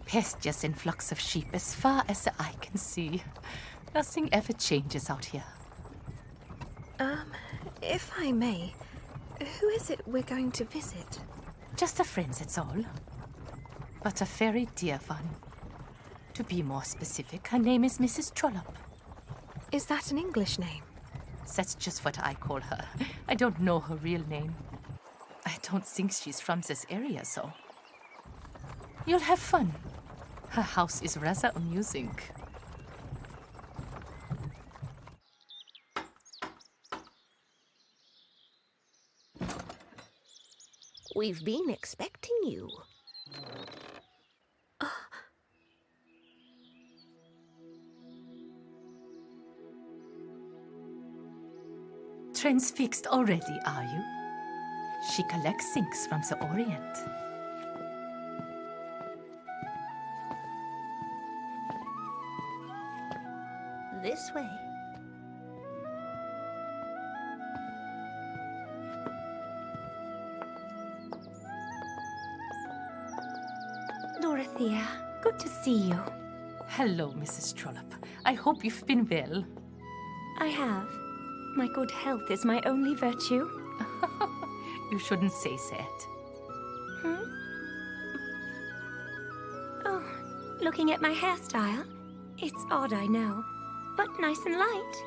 Pastures and flocks of sheep as far as the eye can see. Nothing ever changes out here. If I may, who is it we're going to visit? Just a friend, that's all. But a very dear one. To be more specific, her name is Mrs. Trollope. Is that an English name? That's just what I call her. I don't know her real name. I don't think she's from this area, so... You'll have fun. Her house is rather amusing. We've been expecting you. Transfixed already, are you? She collects things from the Orient. This way. Dorothea, good to see you. Hello, Mrs. Trollope. I hope you've been well. I have. My good health is my only virtue. You shouldn't say that. Oh, looking at my hairstyle? It's odd, I know, but nice and light.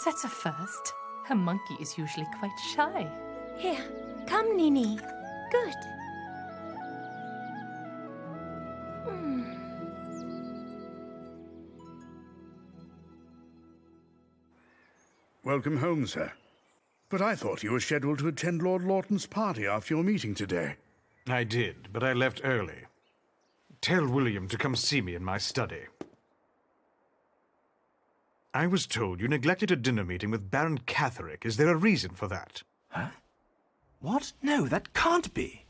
That's a first. Her monkey is usually quite shy. Here, come, Nini. Good. Welcome home, sir. But I thought you were scheduled to attend Lord Lawton's party after your meeting today. I did, but I left early. Tell William to come see me in my study. I was told you neglected a dinner meeting with Baron Catherick. Is there a reason for that? Huh? What? No, that can't be.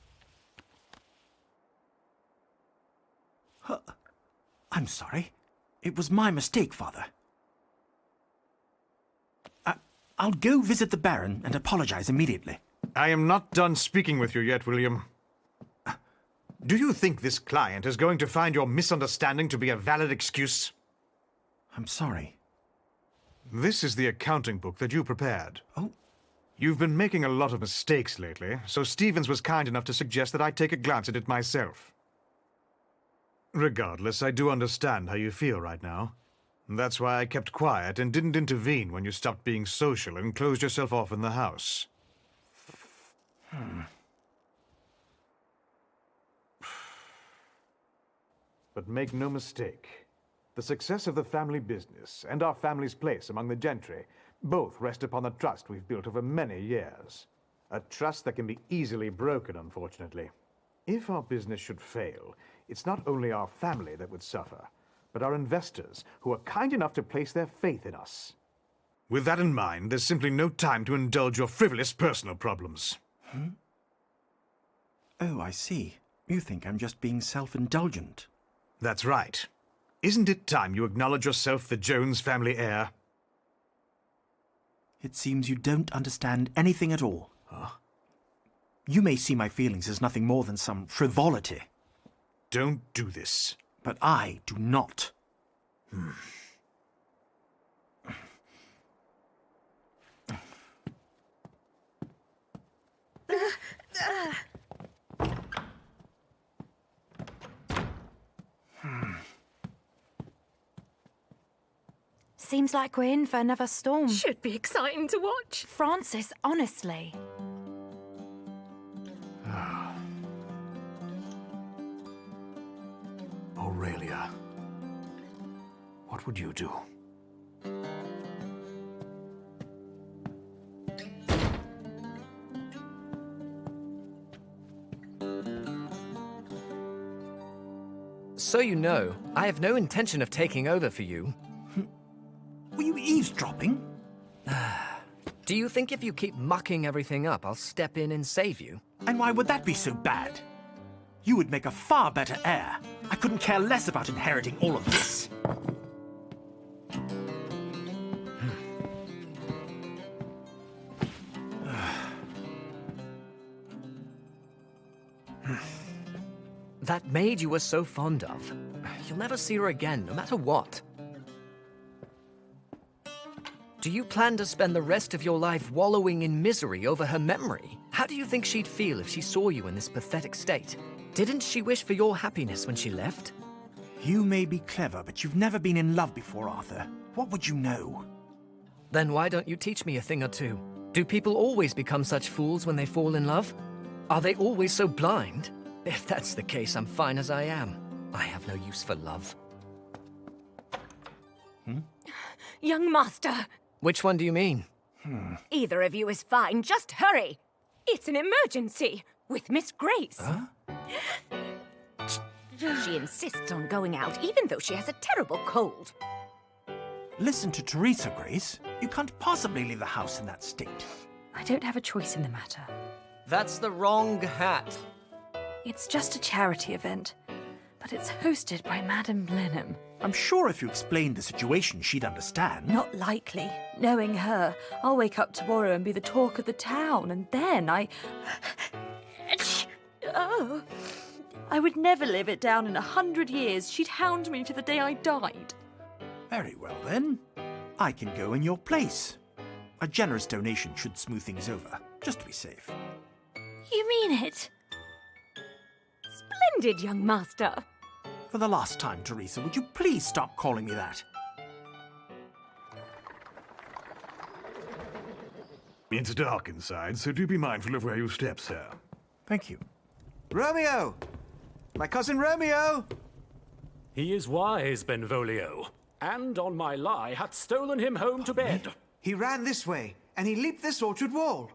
I'm sorry. It was my mistake, Father. I'll go visit the Baron and apologize immediately. I am not done speaking with you yet, William. Do you think this client is going to find your misunderstanding to be a valid excuse? I'm sorry. This is the accounting book that you prepared. Oh. You've been making a lot of mistakes lately, so Stevens was kind enough to suggest that I take a glance at it myself. Regardless, I do understand how you feel right now. That's why I kept quiet and didn't intervene when you stopped being social and closed yourself off in the house. But make no mistake. The success of the family business and our family's place among the gentry both rest upon the trust we've built over many years. A trust that can be easily broken, unfortunately. If our business should fail, it's not only our family that would suffer, but our investors who are kind enough to place their faith in us. With that in mind, there's simply no time to indulge your frivolous personal problems. Oh, I see. You think I'm just being self-indulgent. That's right. Isn't it time you acknowledge yourself the Jones family heir? It seems you don't understand anything at all. Huh? You may see my feelings as nothing more than some frivolity. Don't do this. But I do not. Seems like we're in for another storm. Should be exciting to watch. Francis, honestly. Aurelia, what would you do? So you know, I have no intention of taking over for you. Were you eavesdropping? Do you think if you keep mucking everything up, I'll step in and save you? And why would that be so bad? You would make a far better heir. I couldn't care less about inheriting all of this. That maid you were so fond of. You'll never see her again, no matter what. Do you plan to spend the rest of your life wallowing in misery over her memory? How do you think she'd feel if she saw you in this pathetic state? Didn't she wish for your happiness when she left? You may be clever, but you've never been in love before, Arthur. What would you know? Then why don't you teach me a thing or two? Do people always become such fools when they fall in love? Are they always so blind? If that's the case, I'm fine as I am. I have no use for love. Young master! Which one do you mean? Either of you is fine, just hurry! It's an emergency, with Miss Grace. Huh? She insists on going out, even though she has a terrible cold. Listen to Teresa, Grace. You can't possibly leave the house in that state. I don't have a choice in the matter. That's the wrong hat. It's just a charity event, but it's hosted by Madame Blenheim. I'm sure if you explained the situation, she'd understand. Not likely. Knowing her, I'll wake up tomorrow and be the talk of the town, and then Oh. I would never live it down in 100 years. She'd hound me to the day I died. Very well, then. I can go in your place. A generous donation should smooth things over, just to be safe. You mean it? Splendid, young master. For the last time, Teresa, would you please stop calling me that? It's dark inside, so do be mindful of where you step, sir. Thank you. Romeo! My cousin Romeo! He is wise, Benvolio, and on my lie hath stolen him home to bed. He ran this way, and he leaped this orchard wall.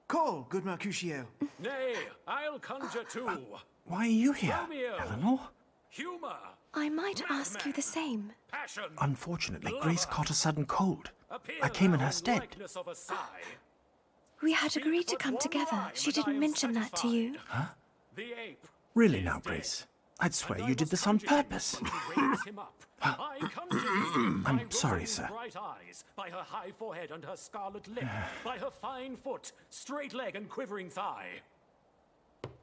Call, good Mercutio. Nay, I'll conjure too. Why are you here, Romeo. Eleanor? Humor, I might ask you the same. passion, Unfortunately, Grace caught a sudden cold. appear I came in thou her stead. likeness of a sigh. We had agreed to come together. She didn't mention that to you. Huh? The ape Really now, Grace? I'd swear you did this on purpose. raise him up. I conjure you I'm by sorry, Romeo's sir. bright eyes, by her high forehead and her scarlet lip, by her fine foot, straight leg and quivering thigh.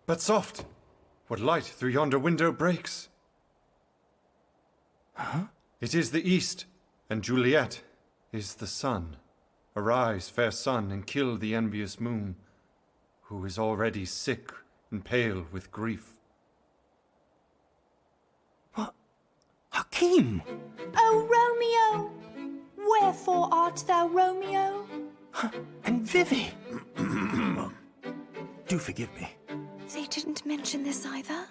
But soft! What light through yonder window breaks? Huh? It is the east, and Juliet is the sun. Arise, fair sun, and kill the envious moon, who is already sick and pale with grief. What? Hakeem! Oh, Romeo! Wherefore art thou, Romeo? And Vivi! Do forgive me. They didn't mention this either.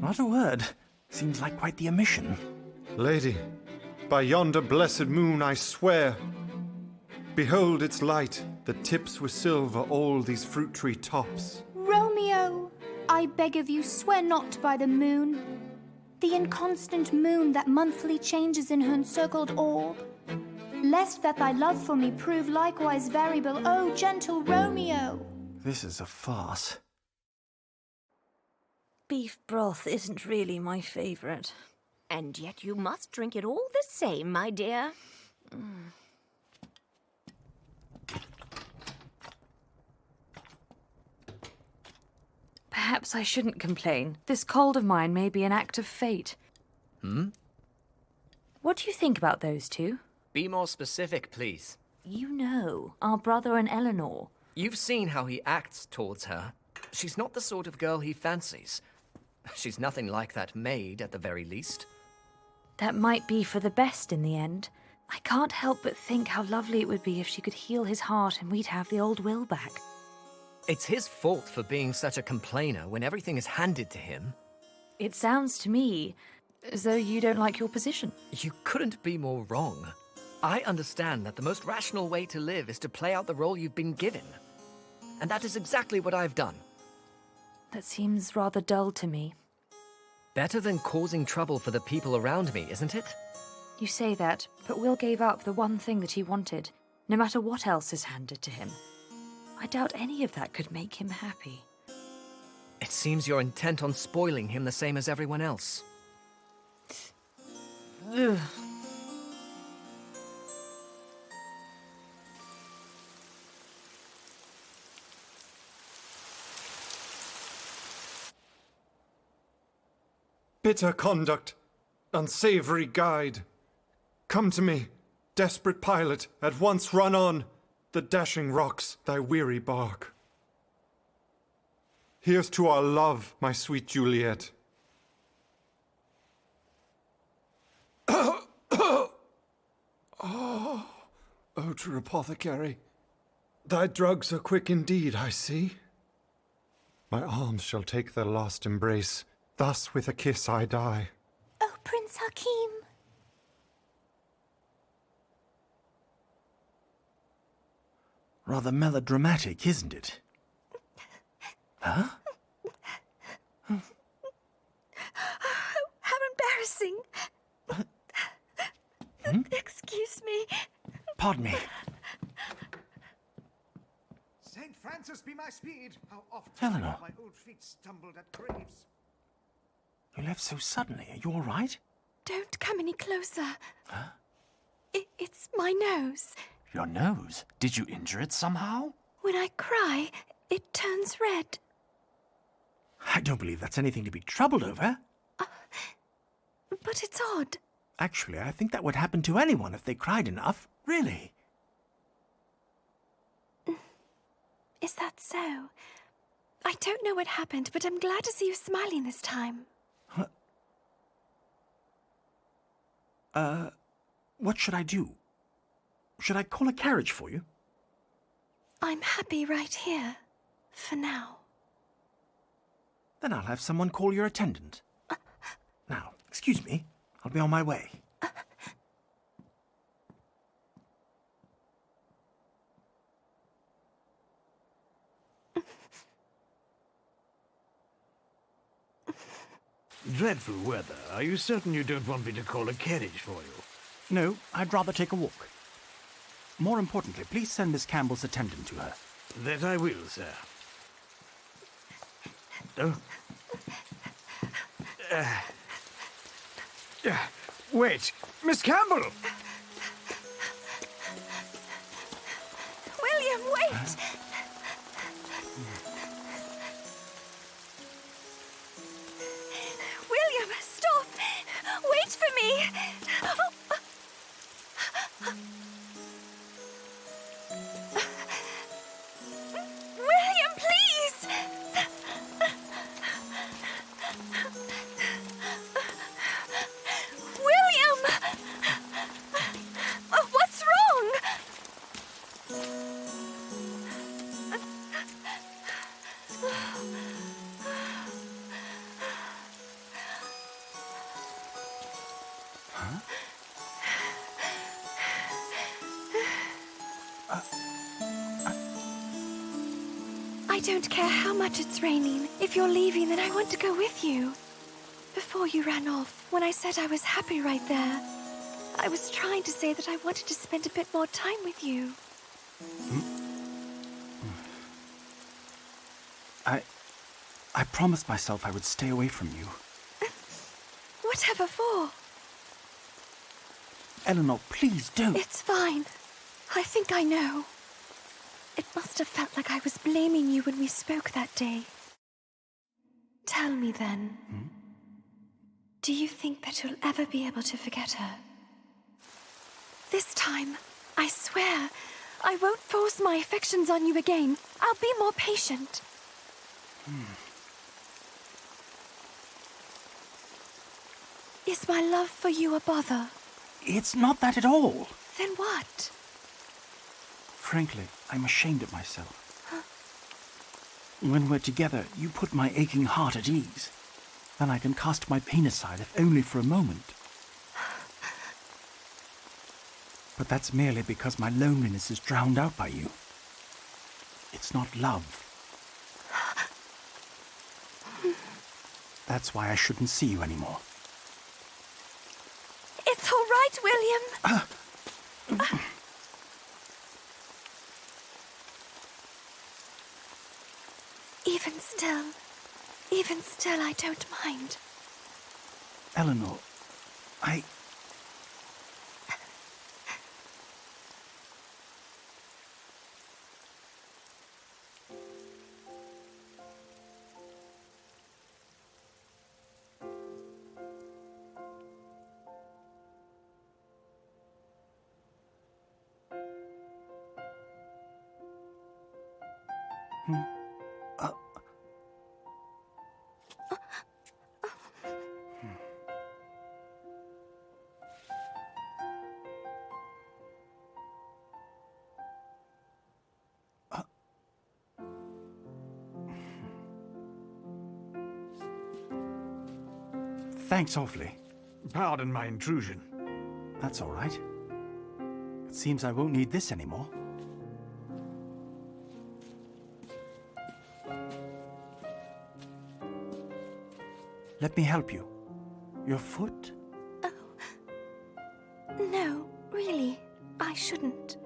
Not a word. Seems like quite the omission. Lady, by yonder blessed moon I swear, behold its light that tips with silver all these fruit tree tops. Romeo, I beg of you, swear not by the moon, the inconstant moon that monthly changes in her encircled orb, lest that thy love for me prove likewise variable, O gentle Romeo. This is a farce. Beef broth isn't really my favourite. And yet you must drink it all the same, my dear. Perhaps I shouldn't complain. This cold of mine may be an act of fate. What do you think about those two? Be more specific, please. You know, our brother and Eleanor. You've seen how he acts towards her. She's not the sort of girl he fancies. She's nothing like that maid, at the very least. That might be for the best in the end. I can't help but think how lovely it would be if she could heal his heart and we'd have the old Will back. It's his fault for being such a complainer when everything is handed to him. It sounds to me as though you don't like your position. You couldn't be more wrong. I understand that the most rational way to live is to play out the role you've been given. And that is exactly what I've done. That seems rather dull to me. Better than causing trouble for the people around me, isn't it? You say that, but Will gave up the one thing that he wanted. no matter what else is handed to him. I doubt any of that could make him happy. It seems you're intent on spoiling him the same as everyone else. Ugh. Bitter conduct, unsavory guide. Come to me, desperate pilot, at once run on the dashing rocks, thy weary bark. Here's to our love, my sweet Juliet. Oh, true apothecary, thy drugs are quick indeed, I see. My arms shall take their last embrace, thus with a kiss I die. Oh, Prince Hakim. Rather melodramatic, isn't it? Huh? How embarrassing. Excuse me. Pardon me. St. Francis be my speed! How often Eleanor. have my old feet stumbled at graves. You left so suddenly. Are you all right? Don't come any closer. Huh? It's my nose. Your nose? Did you injure it somehow? When I cry, it turns red. I don't believe that's anything to be troubled over. But it's odd. Actually, I think that would happen to anyone if they cried enough. Really. Is that so? I don't know what happened, but I'm glad to see you smiling this time. What should I do? Should I call a carriage for you? I'm happy right here. For now. Then I'll have someone call your attendant. Now, excuse me. I'll be on my way. Dreadful weather. Are you certain you don't want me to call a carriage for you? No, I'd rather take a walk. More importantly, please send Miss Campbell's attendant to her. That I will, sir. Oh. Wait, Miss Campbell! William, wait! William, stop! Wait for me! William, please! William! What's wrong? I don't care how much it's raining. If you're leaving, then I want to go with you. Before you ran off, when I said I was happy right there, I was trying to say that I wanted to spend a bit more time with you. I promised myself I would stay away from you. Whatever for? Eleanor, please don't. It's fine. I think I know. It must have felt like I was blaming you when we spoke that day. Tell me then. Do you think that you'll ever be able to forget her? This time, I swear, I won't force my affections on you again. I'll be more patient. Is my love for you a bother? It's not that at all. Then what? Frankly, I'm ashamed of myself. When we're together, you put my aching heart at ease. Then I can cast my pain aside, if only for a moment. But that's merely because my loneliness is drowned out by you. It's not love. That's why I shouldn't see you anymore. It's all right, William. even still, I don't mind. Eleanor, I... Thanks awfully. Pardon my intrusion. That's all right. It seems I won't need this anymore. Let me help you. Your foot? No, really, I shouldn't.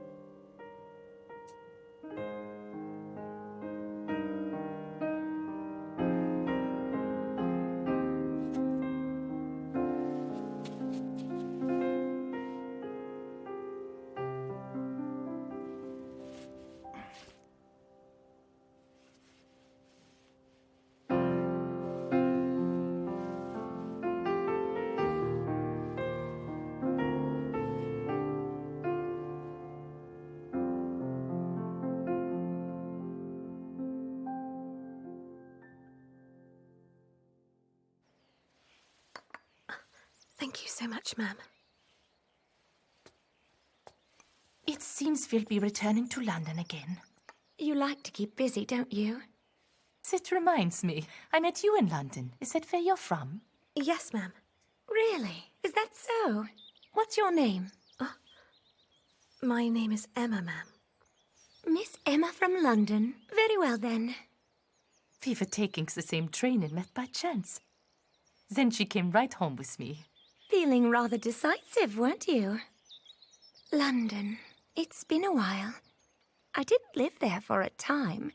Thank you so much, ma'am. It seems we'll be returning to London again. You like to keep busy, don't you? It reminds me, I met you in London. Is that where you're from? Yes, ma'am. Really? Is that so? What's your name? My name is Emma, ma'am. Miss Emma from London. Very well, then. We were taking the same train and met by chance. Then she came right home with me. Feeling rather decisive, weren't you? London. It's been a while. I did live there for a time,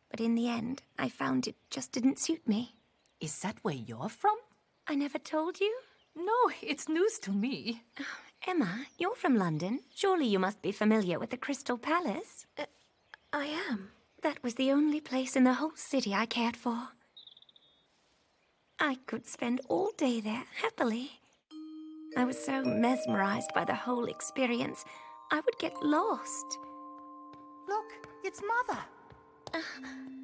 but in the end, I found it just didn't suit me. Is that where you're from? I never told you? No, it's news to me. Emma, you're from London. Surely you must be familiar with the Crystal Palace. I am. That was the only place in the whole city I cared for. I could spend all day there, happily. I was so mesmerized by the whole experience, I would get lost. Look, it's Mother.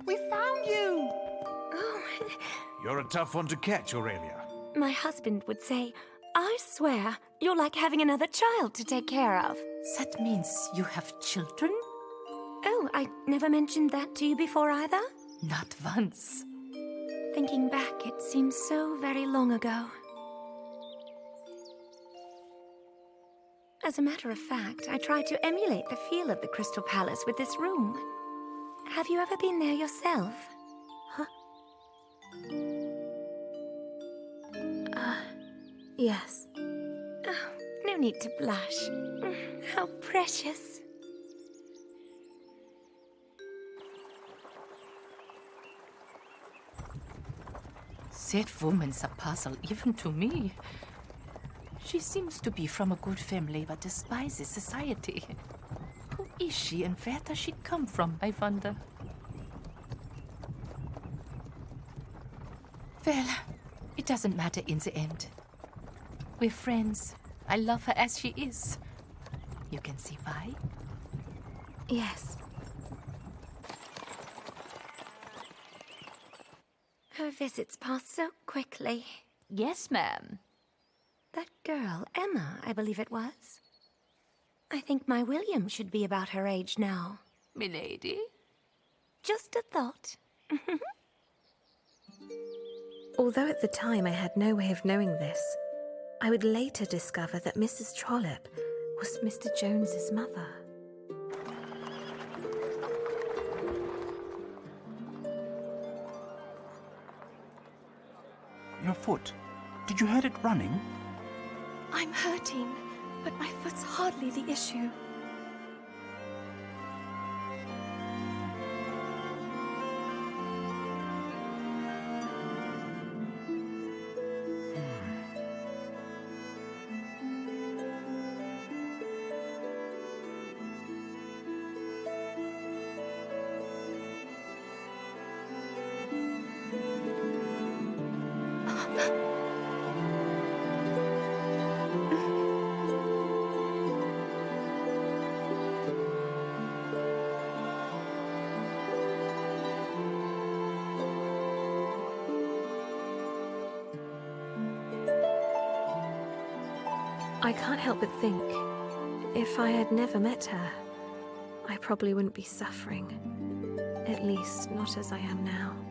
We found you. Oh. You're a tough one to catch, Aurelia. My husband would say, I swear, you're like having another child to take care of. That means you have children? Oh, I never mentioned that to you before either? Not once. Thinking back, it seems so very long ago. As a matter of fact, I tried to emulate the feel of the Crystal Palace with this room. Have you ever been there yourself? Yes. Oh, no need to blush. How precious. That woman's a puzzle even to me. She seems to be from a good family but despises society. Who is she and where does she come from, I wonder? Well, it doesn't matter in the end. We're friends. I love her as she is. You can see why? Yes. Her visits pass so quickly. Yes, ma'am. That girl, Emma, I believe it was. I think my William should be about her age now. Milady? Just a thought. Although at the time I had no way of knowing this, I would later discover that Mrs. Trollope was Mr. Jones's mother. Your foot. Did you hurt it running? I'm hurting, but my foot's hardly the issue. I can't help but think, if I had never met her, I probably wouldn't be suffering. At least, not as I am now.